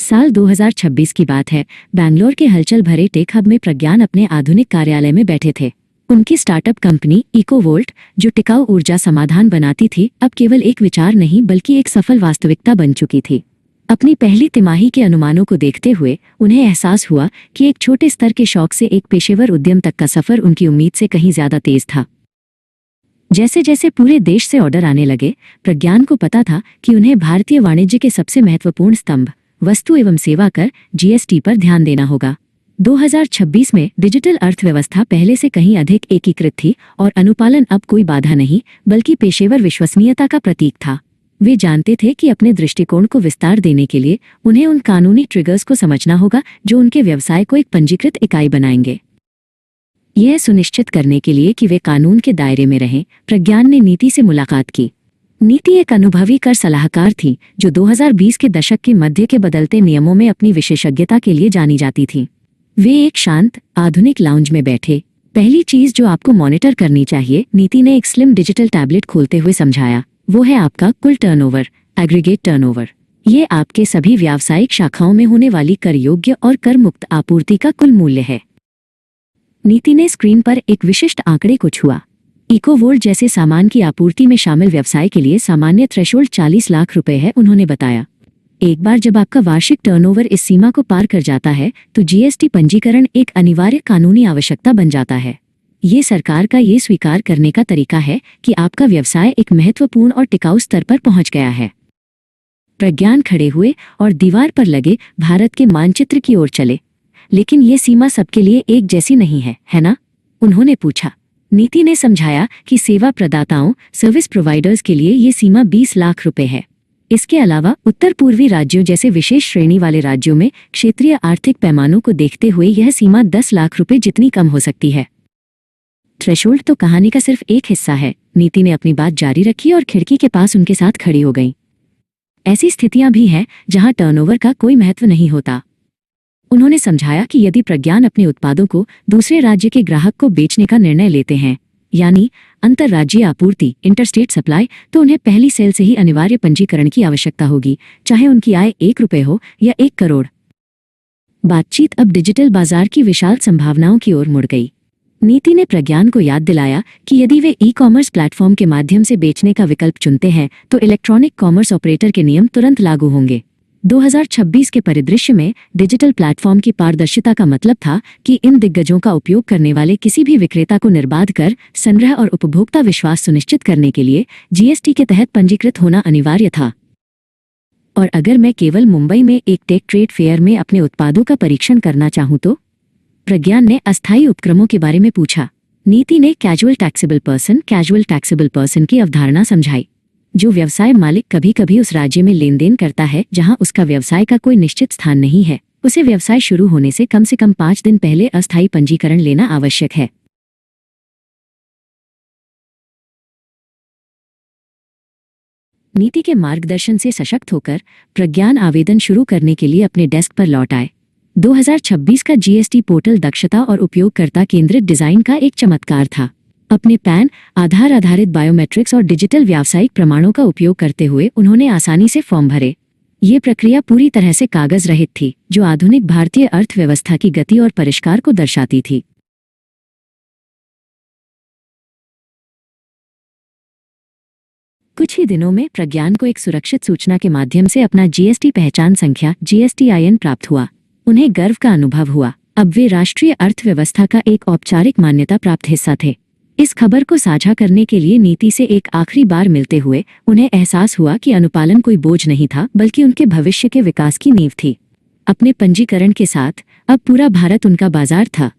साल 2026 की बात है। बैंगलोर के हलचल भरे टेक हब में प्रज्ञान अपने आधुनिक कार्यालय में बैठे थे। उनकी स्टार्टअप कंपनी इकोवोल्ट, जो टिकाऊ ऊर्जा समाधान बनाती थी, अब केवल एक विचार नहीं बल्कि एक सफल वास्तविकता बन चुकी थी। अपनी पहली तिमाही के अनुमानों को देखते हुए उन्हें एहसास हुआ कि एक छोटे स्तर के शौक से एक पेशेवर उद्यम तक का सफर उनकी उम्मीद से कहीं ज्यादा तेज था। जैसे जैसे पूरे देश से ऑर्डर आने लगे, प्रज्ञान को पता था कि उन्हें भारतीय वाणिज्य के सबसे महत्वपूर्ण स्तंभ वस्तु एवं सेवा कर जीएसटी पर ध्यान देना होगा। 2026 में डिजिटल अर्थव्यवस्था पहले से कहीं अधिक एकीकृत थी और अनुपालन अब कोई बाधा नहीं बल्कि पेशेवर विश्वसनीयता का प्रतीक था। वे जानते थे कि अपने दृष्टिकोण को विस्तार देने के लिए उन्हें उन कानूनी ट्रिगर्स को समझना होगा जो उनके व्यवसाय को एक पंजीकृत इकाई बनाएंगे। यह सुनिश्चित करने के लिए कि वे कानून के दायरे में रहें, प्रज्ञान ने नीति से मुलाकात की। नीति एक अनुभवी कर सलाहकार थी जो 2020 के दशक के मध्य के बदलते नियमों में अपनी विशेषज्ञता के लिए जानी जाती थी। वे एक शांत, आधुनिक लाउंज में बैठे। पहली चीज जो आपको मॉनिटर करनी चाहिए, नीति ने एक स्लिम डिजिटल टैबलेट खोलते हुए समझाया, वो है आपका कुल टर्नओवर, एग्रीगेट टर्नओवर। ये आपके सभी व्यावसायिक शाखाओं में होने वाली कर योग्य और कर मुक्त आपूर्ति का कुल मूल्य है। नीति ने स्क्रीन पर एक विशिष्ट आंकड़े को छुआ। इकोवोल्ट जैसे सामान की आपूर्ति में शामिल व्यवसाय के लिए सामान्य थ्रेशोल्ड 40 लाख रुपए है, उन्होंने बताया। एक बार जब आपका वार्षिक टर्नओवर इस सीमा को पार कर जाता है तो जीएसटी पंजीकरण एक अनिवार्य कानूनी आवश्यकता बन जाता है। ये सरकार का ये स्वीकार करने का तरीका है कि आपका व्यवसाय एक महत्वपूर्ण और टिकाऊ स्तर पर पहुंच गया है। प्रज्ञान खड़े हुए और दीवार पर लगे भारत के मानचित्र की ओर चले। लेकिन ये सीमा सबके लिए एक जैसी नहीं है ना? उन्होंने पूछा। नीति ने समझाया कि सेवा प्रदाताओं, सर्विस प्रोवाइडर्स के लिए ये सीमा 20 लाख रुपए है। इसके अलावा उत्तर पूर्वी राज्यों जैसे विशेष श्रेणी वाले राज्यों में क्षेत्रीय आर्थिक पैमानों को देखते हुए यह सीमा 10 लाख रुपए जितनी कम हो सकती है। थ्रेशोल्ड तो कहानी का सिर्फ एक हिस्सा है। नीति ने अपनी बात जारी रखी और खिड़की के पास उनके साथ खड़ी हो गई। ऐसी स्थितियां भी हैं जहां टर्नओवर का कोई महत्व नहीं होता। उन्होंने समझाया कि यदि प्रज्ञान अपने उत्पादों को दूसरे राज्य के ग्राहक को बेचने का निर्णय लेते हैं, यानी अंतर्राज्यीय आपूर्ति, इंटरस्टेट सप्लाई, तो उन्हें पहली सेल से ही अनिवार्य पंजीकरण की आवश्यकता होगी, चाहे उनकी आय 1 रुपए हो या 1 करोड़। बातचीत अब डिजिटल बाजार की विशाल संभावनाओं की ओर मुड़ गई। नीति ने प्रज्ञान को याद दिलाया कि यदि वे ई कॉमर्स प्लेटफॉर्म के माध्यम से बेचने का विकल्प चुनते हैं तो इलेक्ट्रॉनिक कॉमर्स ऑपरेटर के नियम तुरंत लागू होंगे। 2026 के परिदृश्य में डिजिटल प्लेटफॉर्म की पारदर्शिता का मतलब था कि इन दिग्गजों का उपयोग करने वाले किसी भी विक्रेता को निर्बाध कर संग्रह और उपभोक्ता विश्वास सुनिश्चित करने के लिए जीएसटी के तहत पंजीकृत होना अनिवार्य था। और अगर मैं केवल मुंबई में एक टेक ट्रेड फेयर में अपने उत्पादों का परीक्षण करना चाहूं तो? प्रज्ञान ने अस्थायी उपक्रमों के बारे में पूछा। नीति ने कैजुअल टैक्सेबल पर्सन की अवधारणा समझाई। जो व्यवसाय मालिक कभी कभी उस राज्य में लेन देन करता है जहां उसका व्यवसाय का कोई निश्चित स्थान नहीं है, उसे व्यवसाय शुरू होने से कम 5 दिन पहले अस्थायी पंजीकरण लेना आवश्यक है। नीति के मार्गदर्शन से सशक्त होकर प्रज्ञान आवेदन शुरू करने के लिए अपने डेस्क पर लौट आए। 2026 का जीएसटी पोर्टल दक्षता और उपयोगकर्ता केंद्रित डिजाइन का एक चमत्कार था। अपने पैन, आधार आधारित बायोमेट्रिक्स और डिजिटल व्यावसायिक प्रमाणों का उपयोग करते हुए उन्होंने आसानी से फॉर्म भरे। ये प्रक्रिया पूरी तरह से कागज रहित थी, जो आधुनिक भारतीय अर्थव्यवस्था की गति और परिष्कार को दर्शाती थी। कुछ ही दिनों में प्रज्ञान को एक सुरक्षित सूचना के माध्यम से अपना जीएसटी पहचान संख्या GSTIN प्राप्त हुआ। उन्हें गर्व का अनुभव हुआ। अब वे राष्ट्रीय अर्थव्यवस्था का एक औपचारिक मान्यता प्राप्त हिस्सा थे। इस खबर को साझा करने के लिए नीति से एक आखिरी बार मिलते हुए उन्हें एहसास हुआ कि अनुपालन कोई बोझ नहीं था बल्कि उनके भविष्य के विकास की नींव थी। अपने पंजीकरण के साथ अब पूरा भारत उनका बाजार था।